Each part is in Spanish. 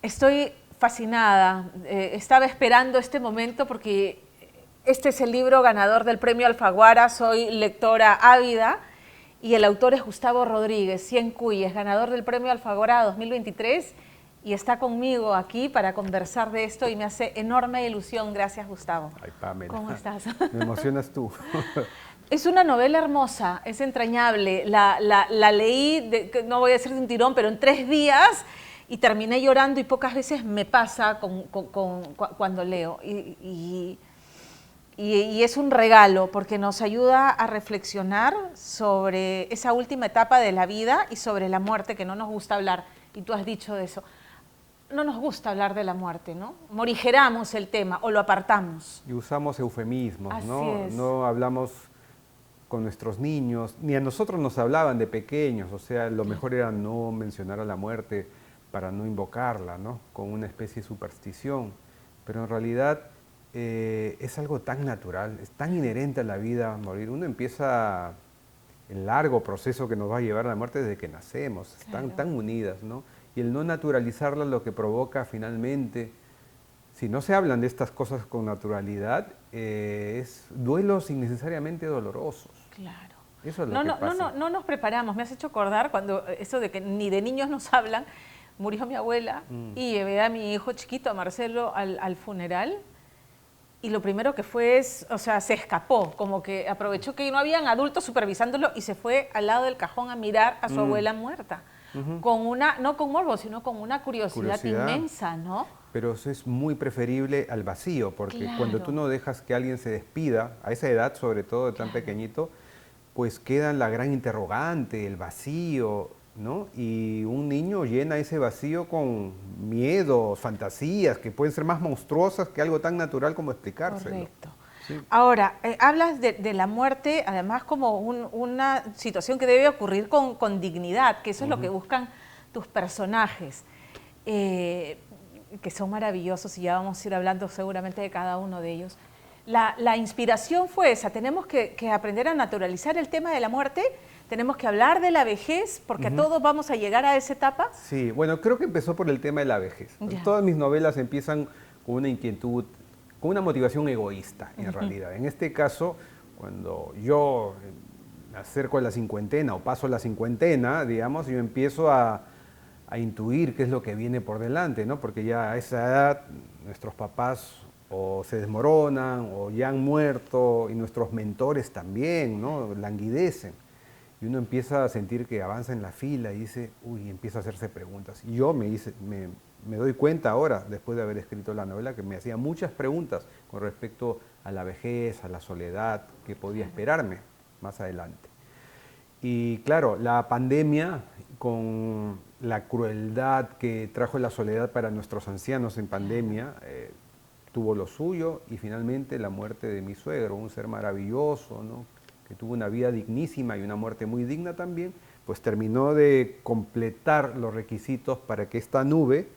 Estoy fascinada, estaba esperando este momento porque este es el libro ganador del Premio Alfaguara, soy lectora ávida y el autor es Gustavo Rodríguez, Cien Cuyes, ganador del Premio Alfaguara 2023 y está conmigo aquí para conversar de esto y me hace enorme ilusión. Gracias, Gustavo. Ay, Pamela. ¿Cómo estás? Me emocionas tú. Es una novela hermosa, es entrañable. La leí, no voy a decir de un tirón, pero en 3 días y terminé llorando y pocas veces me pasa cuando leo. Y es un regalo porque nos ayuda a reflexionar sobre esa última etapa de la vida y sobre la muerte, que no nos gusta hablar. Y tú has dicho de eso. No nos gusta hablar de la muerte, ¿no? Morigeramos el tema o lo apartamos. Y usamos eufemismos, Así ¿no? es. No hablamos con nuestros niños, ni a nosotros nos hablaban de pequeños, o sea, lo mejor era no mencionar a la muerte para no invocarla, ¿no? Con una especie de superstición. Pero en realidad es algo tan natural, es tan inherente a la vida morir. Uno empieza el largo proceso que nos va a llevar a la muerte desde que nacemos, están Claro. tan unidas, ¿no? Y el no naturalizarla lo que provoca finalmente, si no se hablan de estas cosas con naturalidad, es duelos innecesariamente dolorosos. Claro. Eso es lo que pasa. No nos preparamos. Me has hecho acordar cuando eso de que ni de niños nos hablan. Murió mi abuela y llevé a mi hijo chiquito, a Marcelo, al funeral. Y lo primero que fue es, o sea, se escapó, como que aprovechó que no habían adultos supervisándolo y se fue al lado del cajón a mirar a su abuela muerta. Con una, no con morbo, sino con una curiosidad inmensa, ¿no? Pero eso es muy preferible al vacío, porque Claro. cuando tú no dejas que alguien se despida, a esa edad sobre todo, de tan pequeñito, pues queda la gran interrogante, el vacío, ¿no? Y un niño llena ese vacío con miedos, fantasías, que pueden ser más monstruosas que algo tan natural como explicárselo. Correcto. Sí. Ahora, hablas de la muerte, además como una situación que debe ocurrir con dignidad, que eso es lo que buscan tus personajes, que son maravillosos y ya vamos a ir hablando seguramente de cada uno de ellos. La inspiración fue esa, tenemos que aprender a naturalizar el tema de la muerte, tenemos que hablar de la vejez, porque todos vamos a llegar a esa etapa. Sí, bueno, creo que empezó por el tema de la vejez. Ya. Todas mis novelas empiezan con una inquietud, con una motivación egoísta, en realidad. En este caso, cuando yo me acerco a la cincuentena o paso la cincuentena, digamos, yo empiezo a intuir qué es lo que viene por delante, ¿no? Porque ya a esa edad nuestros papás o se desmoronan o ya han muerto y nuestros mentores también, ¿no? Languidecen. Y uno empieza a sentir que avanza en la fila y dice, uy, empieza a hacerse preguntas. Y yo me doy cuenta ahora, después de haber escrito la novela, que me hacía muchas preguntas con respecto a la vejez, a la soledad, que podía esperarme más adelante. Y claro, la pandemia, con la crueldad que trajo la soledad para nuestros ancianos en pandemia, tuvo lo suyo, y finalmente la muerte de mi suegro, un ser maravilloso, ¿no? Que tuvo una vida dignísima y una muerte muy digna también, pues terminó de completar los requisitos para que esta nube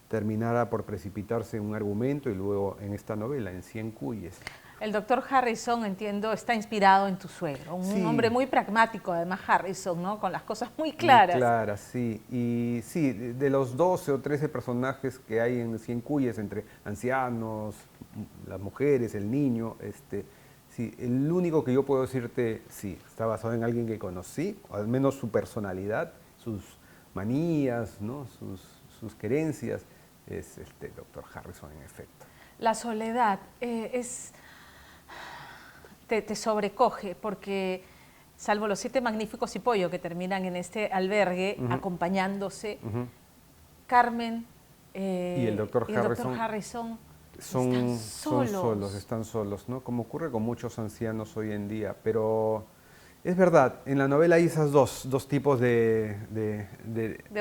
terminara por precipitarse en un argumento y luego en esta novela, en Cien Cuyes. El doctor Harrison, entiendo, está inspirado en tu suegro, un hombre muy pragmático, además Harrison, ¿no? Con las cosas muy claras. Muy claras, sí. Y sí, de los 12 o 13 personajes que hay en Cien Cuyes, entre ancianos, las mujeres, el niño, sí, el único que yo puedo decirte, sí, está basado en alguien que conocí, o al menos su personalidad, sus manías, ¿no? sus querencias, es el doctor Harrison, en efecto. La soledad te sobrecoge porque, salvo los 7 magníficos y Pollo que terminan en este albergue acompañándose, Carmen y el doctor Harrison están solos, ¿no? Como ocurre con muchos ancianos hoy en día, pero es verdad, en la novela hay esos dos tipos de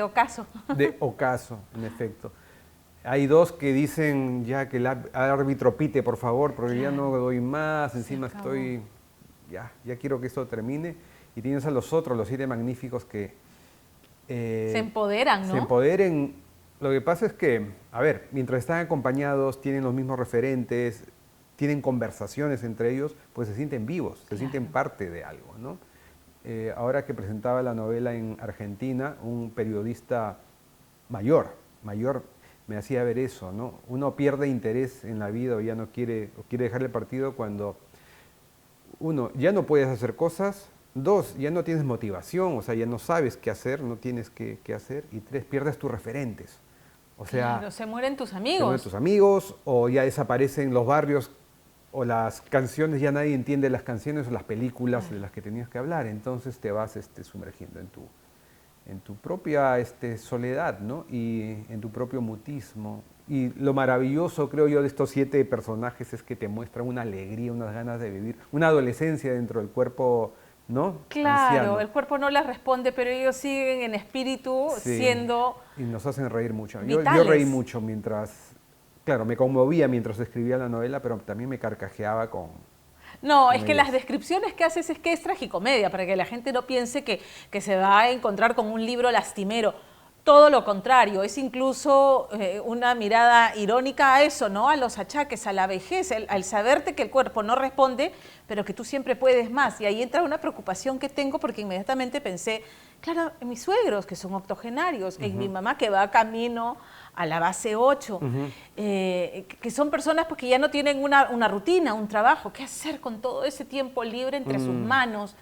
ocaso. De ocaso, en efecto. Hay dos que dicen ya que el árbitro pite, por favor, porque ya no doy más, encima estoy, ya quiero que esto termine. Y tienes a los otros, los 7 magníficos que se empoderan, ¿no? Se empoderen. Lo que pasa es que, a ver, mientras están acompañados, tienen los mismos referentes, tienen conversaciones entre ellos, pues se sienten vivos, se sienten parte de algo, ¿no? Ahora que presentaba la novela en Argentina, un periodista mayor, me hacía ver eso, ¿no? Uno pierde interés en la vida o ya no quiere, o quiere dejar el partido cuando, uno, ya no puedes hacer cosas, dos, ya no tienes motivación, o sea, ya no sabes qué hacer, no tienes qué hacer, y tres, pierdes tus referentes. O sea, claro, se mueren tus se mueren amigos. tus amigos, o ya desaparecen los barrios, o las canciones, ya nadie entiende las canciones o las películas de las que tenías que hablar, entonces te vas sumergiendo en tu propia soledad, ¿no? Y en tu propio mutismo. Y lo maravilloso, creo yo, de estos 7 personajes es que te muestran una alegría, unas ganas de vivir, una adolescencia dentro del cuerpo, ¿no? Claro, Anciano. el cuerpo no les responde, pero ellos siguen en espíritu Sí, siendo y nos hacen reír mucho. Yo vitales. reí mucho mientras, claro, me conmovía mientras escribía la novela, pero también me carcajeaba con No, es que ellas. las descripciones que haces es que es tragicomedia, para que la gente no piense que se va a encontrar con un libro lastimero. Todo lo contrario, es incluso una mirada irónica a eso, ¿no? A los achaques, a la vejez, al saberte que el cuerpo no responde, pero que tú siempre puedes más. Y ahí entra una preocupación que tengo porque inmediatamente pensé, claro, en mis suegros, que son octogenarios, en mi mamá que va camino a la base 8, que son personas pues, que ya no tienen una rutina, un trabajo. ¿Qué hacer con todo ese tiempo libre entre sus manos?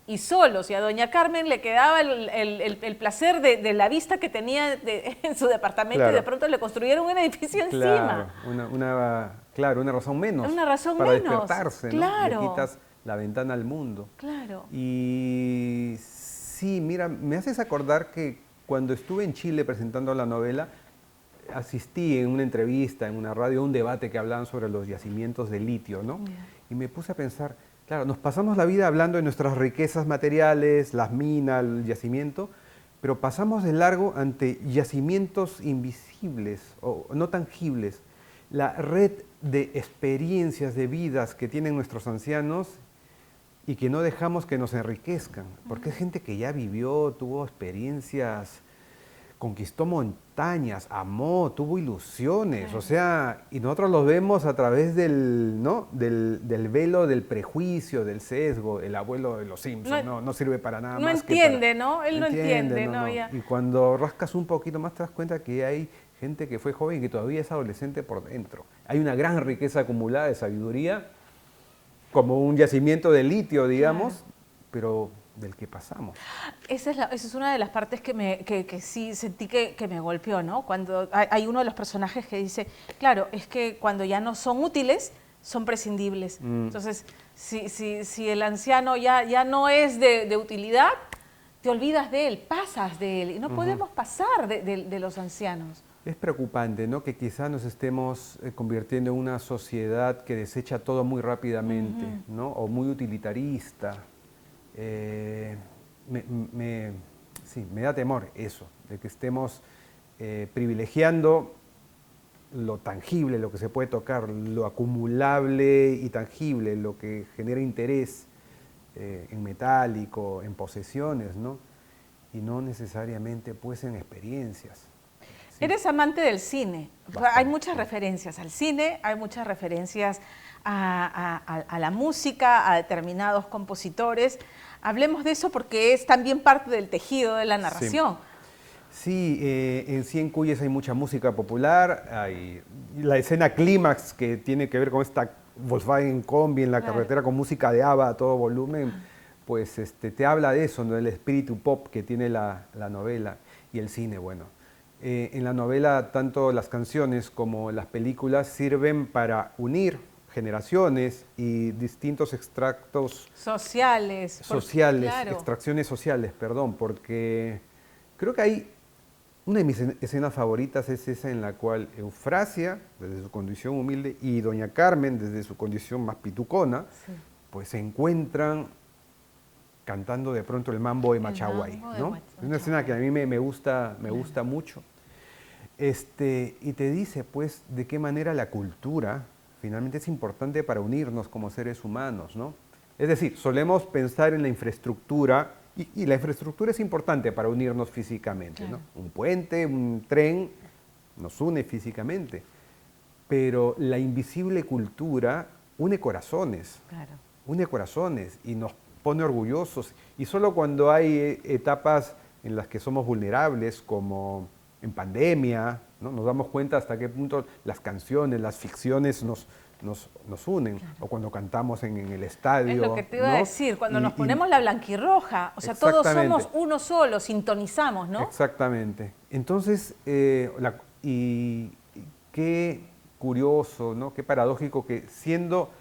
Y solos, y a doña Carmen le quedaba el placer de la vista que tenía en su departamento, Claro. y de pronto le construyeron un edificio Claro, encima. claro, una razón menos. Una razón para menos, despertarse, ¿no? claro. Le quitas la ventana al mundo. Claro. Y sí, mira, me haces acordar que cuando estuve en Chile presentando la novela, asistí en una entrevista, en una radio, a un debate que hablaban sobre los yacimientos de litio, ¿no? Yeah. Y me puse a pensar, claro, nos pasamos la vida hablando de nuestras riquezas materiales, las minas, el yacimiento, pero pasamos de largo ante yacimientos invisibles o no tangibles. La red de experiencias, de vidas que tienen nuestros ancianos y que no dejamos que nos enriquezcan, porque es gente que ya vivió, tuvo experiencias, conquistó montañas, amó, tuvo ilusiones, Claro. o sea, y nosotros los vemos a través del, ¿no? del velo del prejuicio, del sesgo. El abuelo de los Simpsons no sirve para nada No más entiende, que para... ¿no? Él no entiende, ¿no? Ya. Y cuando rascas un poquito más te das cuenta que hay gente que fue joven y que todavía es adolescente por dentro. Hay una gran riqueza acumulada de sabiduría, como un yacimiento de litio, digamos, Claro. pero del que pasamos. Esa es una de las partes que sí sentí que me golpeó, ¿no? Cuando hay uno de los personajes que dice, claro, es que cuando ya no son útiles, son prescindibles. Entonces, si el anciano ya no es de utilidad, te olvidas de él, pasas de él. Y no podemos pasar de los ancianos. Es preocupante, ¿no? Que quizá nos estemos convirtiendo en una sociedad que desecha todo muy rápidamente, ¿no? O muy utilitarista. Sí, me da temor eso, de que estemos privilegiando lo tangible, lo que se puede tocar, lo acumulable y tangible, lo que genera interés en metálico, en posesiones, ¿no? Y no necesariamente pues en experiencias. Sí. Eres amante del cine. Bastante. Hay muchas referencias al cine, hay muchas referencias a la música, a determinados compositores. Hablemos de eso porque es también parte del tejido de la narración. Sí, en Cien Cuyes hay mucha música popular, hay la escena clímax que tiene que ver con esta Volkswagen Combi en la carretera con música de ABBA a todo volumen, pues te habla de eso, ¿no? Del espíritu pop que tiene la novela y el cine, bueno. En la novela tanto las canciones como las películas sirven para unir generaciones y distintos extractos Sociales. Claro. extracciones sociales, perdón, porque creo que hay una de mis escenas favoritas es esa en la cual Eufrasia, desde su condición humilde, y doña Carmen, desde su condición más pitucona, pues se encuentran cantando de pronto el mambo de Machaguay, ¿no? Es una escena que a mí me gusta mucho. Y te dice, pues, de qué manera la cultura finalmente es importante para unirnos como seres humanos, ¿no? Es decir, solemos pensar en la infraestructura, y la infraestructura es importante para unirnos físicamente, ¿no? Un puente, un tren, nos une físicamente, pero la invisible cultura une corazones, une corazones y nos pone orgullosos. Y solo cuando hay etapas en las que somos vulnerables, como en pandemia, ¿no? Nos damos cuenta hasta qué punto las canciones, las ficciones nos unen, claro. O cuando cantamos en el estadio. Es lo que te iba a decir, cuando nos ponemos la blanquirroja, o sea, todos somos uno solo, sintonizamos, ¿no? Exactamente. Entonces, y qué curioso, ¿no? Qué paradójico que siendo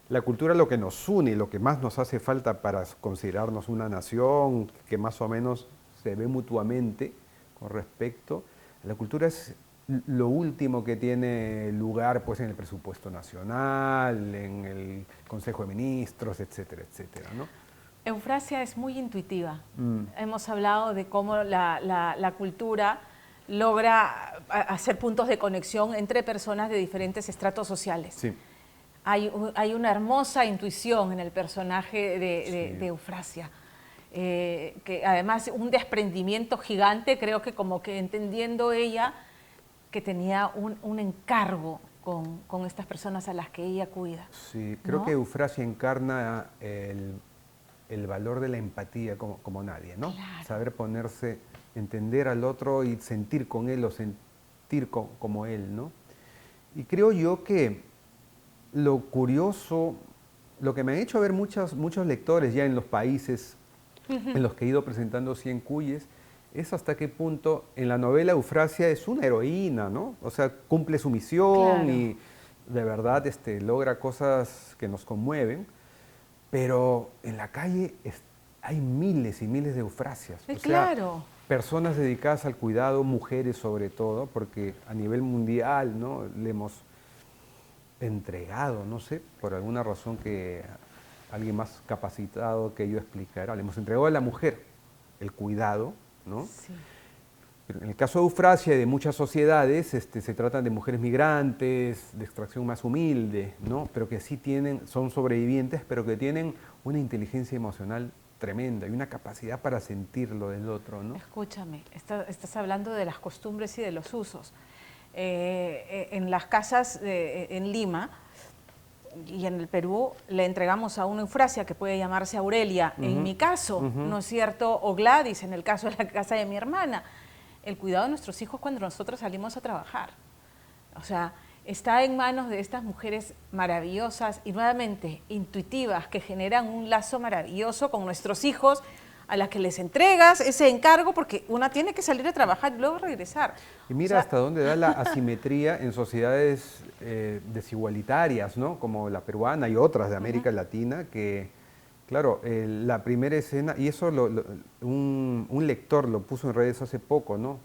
la cultura lo que nos une, lo que más nos hace falta para considerarnos una nación, que más o menos se ve mutuamente con respecto, la cultura es lo último que tiene lugar pues, en el presupuesto nacional, en el Consejo de Ministros, etcétera, etcétera, ¿no? Eufrasia es muy intuitiva. Hemos hablado de cómo la cultura logra hacer puntos de conexión entre personas de diferentes estratos sociales. Sí. Hay una hermosa intuición en el personaje de Eufrasia, que además un desprendimiento gigante, creo que como que entendiendo ella que tenía un encargo con estas personas a las que ella cuida. Sí, creo, ¿no?, que Eufrasia encarna el valor de la empatía como nadie, ¿no? Claro. Saber ponerse, entender al otro y sentir con él o sentir como él, ¿no? Y creo yo que lo curioso, lo que me han hecho ver muchos lectores ya en los países en los que he ido presentando Cien Cuyes, es hasta qué punto en la novela Eufrasia es una heroína, ¿no? O sea, cumple su misión, claro, y de verdad logra cosas que nos conmueven, pero en la calle hay miles y miles de Eufrasias. O sea, claro, personas dedicadas al cuidado, mujeres sobre todo, porque a nivel mundial, ¿no?, le hemos entregado, no sé, por alguna razón que alguien más capacitado que yo explicara, le hemos entregado a la mujer el cuidado, ¿no? Sí. En el caso de Eufrasia y de muchas sociedades, se tratan de mujeres migrantes, de extracción más humilde, ¿no?, pero que sí son sobrevivientes, pero que tienen una inteligencia emocional tremenda y una capacidad para sentir lo del otro, ¿no? Escúchame, estás hablando de las costumbres y de los usos. En las casas en Lima y en el Perú le entregamos a una Eufrasia que puede llamarse Aurelia, en mi caso, ¿no es cierto? O Gladys, en el caso de la casa de mi hermana. El cuidado de nuestros hijos cuando nosotros salimos a trabajar. O sea, está en manos de estas mujeres maravillosas y nuevamente intuitivas que generan un lazo maravilloso con nuestros hijos, a las que les entregas ese encargo porque una tiene que salir a trabajar y luego regresar. Y mira, o sea, hasta dónde da la asimetría en sociedades desigualitarias, ¿no?, como la peruana y otras de América Latina, que, claro, la primera escena, y eso un lector lo puso en redes hace poco, ¿no?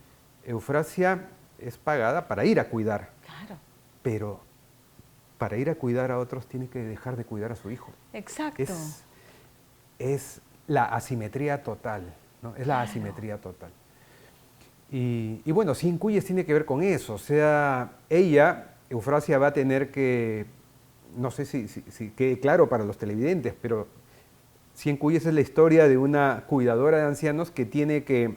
Eufrasia es pagada para ir a cuidar, claro, pero para ir a cuidar a otros tiene que dejar de cuidar a su hijo. Exacto. Es la asimetría total, ¿no? Es la asimetría total. Y bueno, Cien Cuyes tiene que ver con eso, o sea, Eufrasia va a tener que, no sé si quede claro para los televidentes, pero Cien Cuyes es la historia de una cuidadora de ancianos que tiene que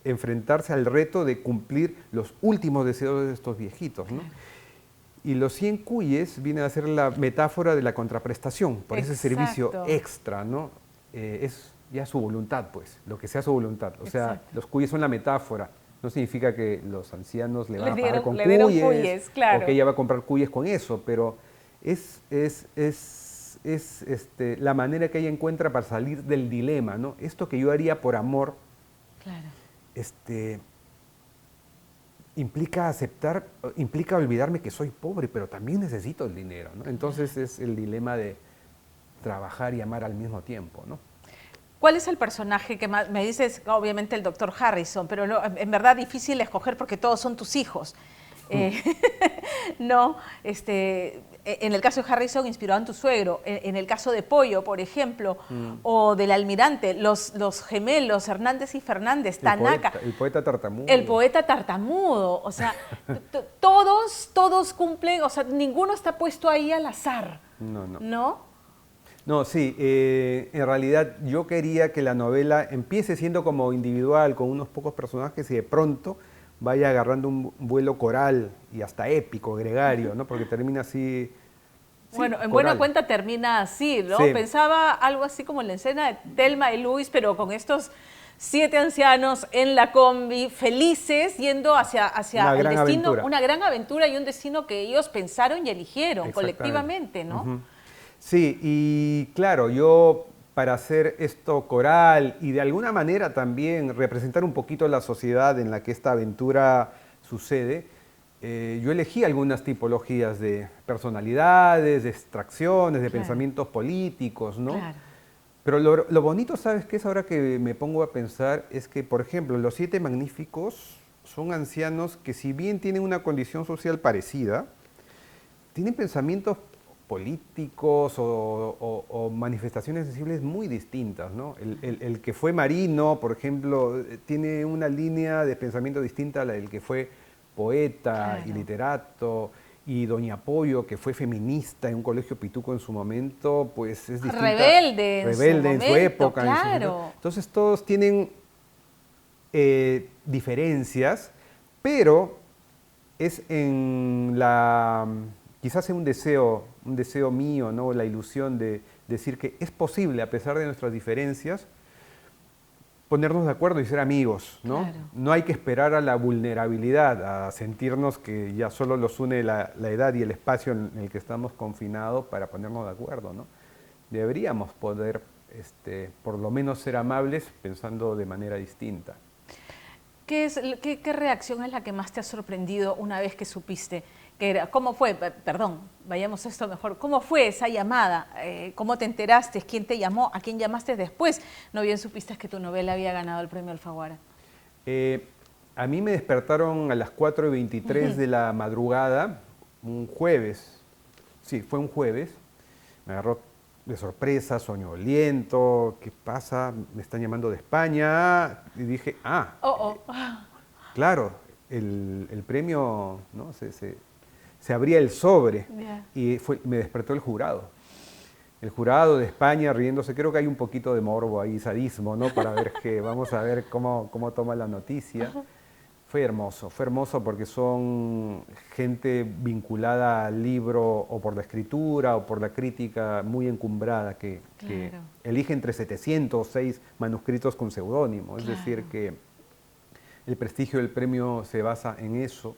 enfrentarse al reto de cumplir los últimos deseos de estos viejitos, ¿no? Y los 100 cuyes vienen a ser la metáfora de la contraprestación por ese servicio extra, ¿no? Es ya su voluntad, pues, lo que sea su voluntad. O sea, los cuyes son la metáfora. No significa que los ancianos le van a pagar con cuyes, claro, o que ella va a comprar cuyes con eso, pero es la manera que ella encuentra para salir del dilema, ¿no? Esto que yo haría por amor, claro, implica olvidarme que soy pobre, pero también necesito el dinero, ¿no? Entonces es el dilema de trabajar y amar al mismo tiempo, ¿no? ¿Cuál es el personaje que más? Me dices, obviamente, el doctor Harrison, pero no, en verdad difícil escoger porque todos son tus hijos. No, en el caso de Harrison, inspirado en tu suegro. En el caso de Pollo, por ejemplo, o del almirante, los gemelos Hernández y Fernández, Tanaka. El poeta tartamudo. El poeta tartamudo. O sea, todos cumplen, o sea, ninguno está puesto ahí al azar. ¿No? No, sí, en realidad yo quería que la novela empiece siendo como individual, con unos pocos personajes y de pronto vaya agarrando un vuelo coral y hasta épico, gregario, ¿no? Porque termina así. Bueno, en buena cuenta termina así, ¿no? Sí. Pensaba algo así como la escena de Thelma y Luis, pero con estos 7 ancianos en la combi, felices, yendo hacia Una el gran destino, aventura. una gran aventura y un destino que ellos pensaron y eligieron Exactamente. colectivamente, ¿no? Ujú. Sí, y claro, yo para hacer esto coral y de alguna manera también representar un poquito la sociedad en la que esta aventura sucede, yo elegí algunas tipologías de personalidades, de extracciones, de Claro. pensamientos políticos, ¿no? Claro. Pero lo bonito, ¿sabes qué es? Ahora que me pongo a pensar, es que, por ejemplo, los 7 magníficos son ancianos que, si bien tienen una condición social parecida, tienen pensamientos políticos o manifestaciones sensibles muy distintas, ¿no? El que fue marino, por ejemplo, tiene una línea de pensamiento distinta a la del que fue poeta y Claro. literato, y Doña Pollo, que fue feminista en un colegio pituco en su momento, pues es distinta. Rebelde en su Rebelde en su momento, época. claro. Entonces todos tienen diferencias, pero es en la, quizás en un deseo mío, ¿no? La ilusión de decir que es posible, a pesar de nuestras diferencias, ponernos de acuerdo y ser amigos, ¿no? Claro. No hay que esperar a la vulnerabilidad, a sentirnos que ya solo los une la edad y el espacio en el que estamos confinados para ponernos de acuerdo, ¿no? Deberíamos poder, por lo menos, ser amables pensando de manera distinta. ¿Qué reacción es la que más te ha sorprendido una vez que supiste que era? ¿Cómo fue? Perdón, vayamos a esto mejor. ¿Cómo fue esa llamada? ¿Cómo te enteraste? ¿Quién te llamó? ¿A quién llamaste después? No bien supiste que tu novela había ganado el premio Alfaguara. A mí me despertaron a las 4:23 de la madrugada, un jueves. Sí, fue un jueves. Me agarró de sorpresa, soñoliento. ¿Qué pasa? Me están llamando de España. Y dije, claro, el premio, ¿no? Se abría el sobre. Yeah. Y me despertó el jurado. El jurado de España riéndose. Creo que hay un poquito de morbo ahí, sadismo, ¿no? Para ver vamos a ver cómo toma la noticia. Fue hermoso porque son gente vinculada al libro o por la escritura o por la crítica muy encumbrada que elige entre 706 manuscritos con seudónimo. Es decir, que el prestigio del premio se basa en eso.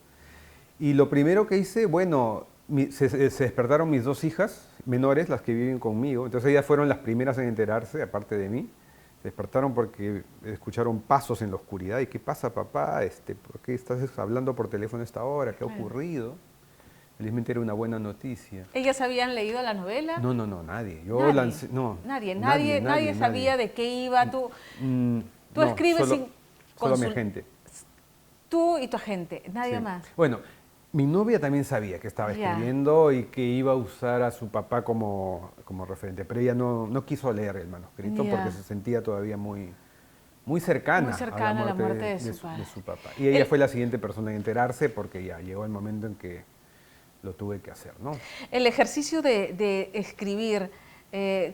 Y lo primero que hice, bueno, se despertaron mis 2 hijas menores, las que viven conmigo. Entonces ellas fueron las primeras en enterarse, aparte de mí. Se despertaron porque escucharon pasos en la oscuridad. ¿Y qué pasa, papá? ¿Por qué estás hablando por teléfono a esta hora? ¿Qué ha ocurrido? Felizmente era una buena noticia. ¿Ellas habían leído la novela? No, nadie. Yo ¿Nadie? lancé, no. Nadie sabía de qué iba. Tú no, escribes solo mi agente. Tú y tu agente, nadie más. Bueno, mi novia también sabía que estaba escribiendo y que iba a usar a su papá como referente, pero ella no quiso leer el manuscrito porque se sentía todavía muy cercana a la muerte de su papá. Y ella fue la siguiente persona en enterarse porque ya llegó el momento en que lo tuve que hacer, ¿no? El ejercicio de escribir,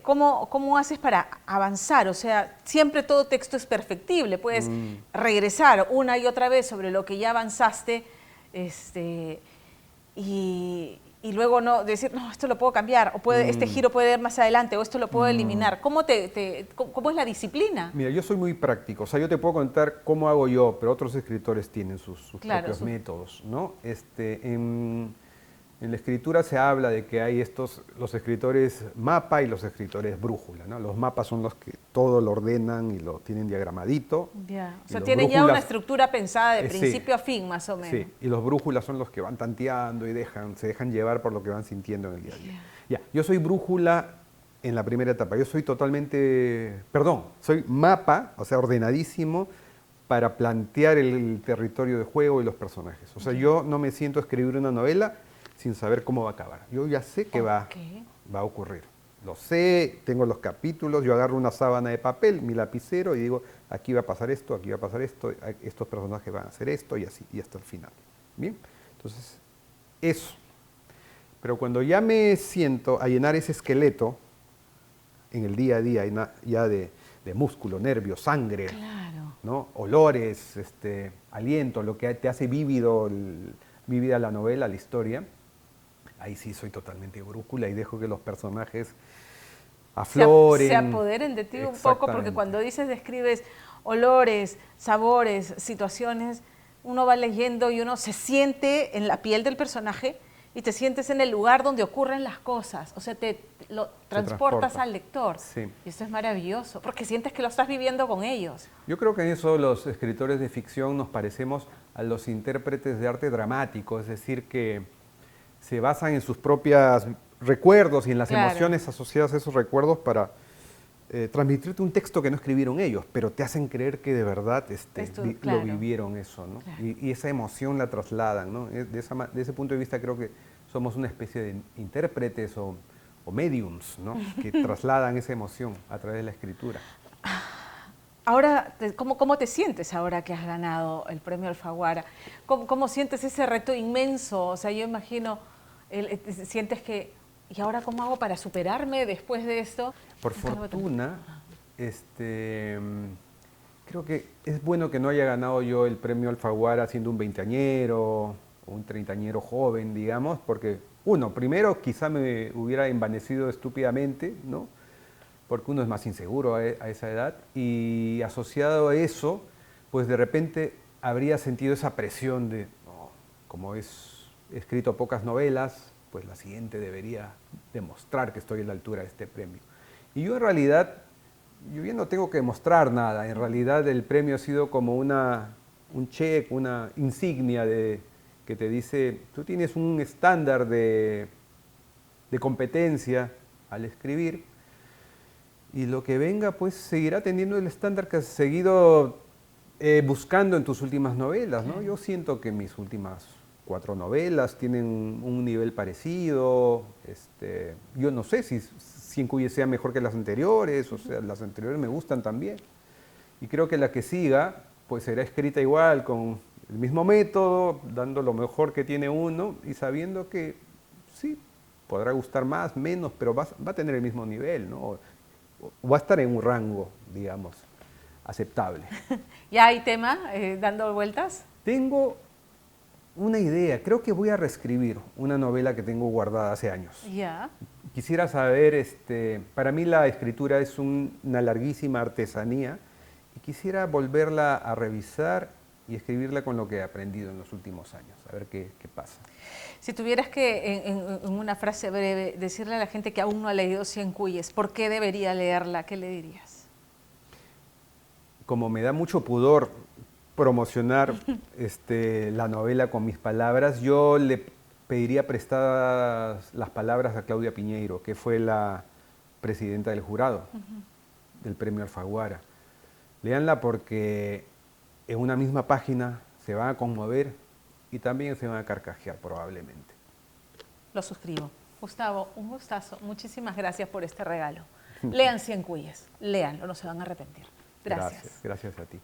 ¿cómo haces para avanzar? O sea, siempre todo texto es perfectible, puedes regresar una y otra vez sobre lo que ya avanzaste, y luego no decir, no, esto lo puedo cambiar, o este giro puede ir más adelante, o esto lo puedo eliminar. ¿Cómo es la disciplina? Mira, yo soy muy práctico, o sea, yo te puedo contar cómo hago yo, pero otros escritores tienen sus propios métodos, ¿no? En la escritura se habla de que hay los escritores mapa y los escritores brújula, ¿no? Los mapas son los que todo lo ordenan y lo tienen diagramadito. O sea, tienen ya una estructura pensada de principio a fin, más o menos. Sí, y los brújulas son los que van tanteando y se dejan llevar por lo que van sintiendo en el día a día. Ya, yo soy brújula en la primera etapa, yo soy soy mapa, o sea, ordenadísimo, para plantear el territorio de juego y los personajes. O sea, yo no me siento a escribir una novela sin saber cómo va a acabar. Yo ya sé que va a ocurrir. Lo sé, tengo los capítulos, yo agarro una sábana de papel, mi lapicero y digo, aquí va a pasar esto, estos personajes van a hacer esto y así, y hasta el final. ¿Bien? Entonces, eso. Pero cuando ya me siento a llenar ese esqueleto en el día a día, ya de músculo, nervio, sangre, ¿no? Olores, aliento, lo que te hace vívida la novela, la historia, ahí sí soy totalmente brújula y dejo que los personajes afloren. Se apoderen de ti un poco, porque cuando describes olores, sabores, situaciones, uno va leyendo y uno se siente en la piel del personaje y te sientes en el lugar donde ocurren las cosas, o sea, lo transportas al lector. Sí. Y eso es maravilloso, porque sientes que lo estás viviendo con ellos. Yo creo que en eso los escritores de ficción nos parecemos a los intérpretes de arte dramático, es decir, que se basan en sus propios recuerdos y en las emociones asociadas a esos recuerdos para transmitirte un texto que no escribieron ellos, pero te hacen creer que de verdad lo vivieron eso, ¿no? Claro. Y esa emoción la trasladan, ¿no? De ese punto de vista creo que somos una especie de intérpretes o mediums, ¿no? Que trasladan esa emoción a través de la escritura. Ahora, ¿cómo te sientes ahora que has ganado el premio Alfaguara? ¿Cómo sientes ese reto inmenso? O sea, yo imagino, sientes que, ¿y ahora cómo hago para superarme después de esto? Por fortuna, creo que es bueno que no haya ganado yo el premio Alfaguara siendo un veinteañero o un treintañero joven, digamos, porque, primero quizá me hubiera envanecido estúpidamente, ¿no? Porque uno es más inseguro a esa edad, y asociado a eso, pues de repente habría sentido esa presión de, como he escrito pocas novelas, pues la siguiente debería demostrar que estoy a la altura de este premio. Y yo en realidad, yo ya no tengo que demostrar nada, en realidad el premio ha sido como un check, una insignia que te dice, tú tienes un estándar de competencia al escribir, y lo que venga pues seguirá teniendo el estándar que has seguido buscando en tus últimas novelas, ¿no? Yo siento que mis últimas 4 novelas tienen un nivel parecido, yo no sé si en Cuyes sea mejor que las anteriores, o sea, las anteriores me gustan también, y creo que la que siga pues será escrita igual, con el mismo método, dando lo mejor que tiene uno, y sabiendo que sí, podrá gustar más, menos, pero va a tener el mismo nivel, ¿no? Va a estar en un rango, digamos, aceptable. ¿Ya hay tema dando vueltas? Tengo una idea, creo que voy a reescribir una novela que tengo guardada hace años. Ya. Quisiera saber, para mí la escritura es una larguísima artesanía y quisiera volverla a revisar y escribirla con lo que he aprendido en los últimos años, a ver qué pasa. Si tuvieras que, en una frase breve, decirle a la gente que aún no ha leído Cien Cuyes, ¿por qué debería leerla? ¿Qué le dirías? Como me da mucho pudor promocionar la novela con mis palabras, yo le pediría prestadas las palabras a Claudia Piñeiro, que fue la presidenta del jurado del premio Alfaguara. Léanla porque en una misma página se van a conmover y también se van a carcajear probablemente. Lo suscribo. Gustavo, un gustazo. Muchísimas gracias por este regalo. Lean Cien Cuyes, léanlo, no se van a arrepentir. Gracias. Gracias a ti.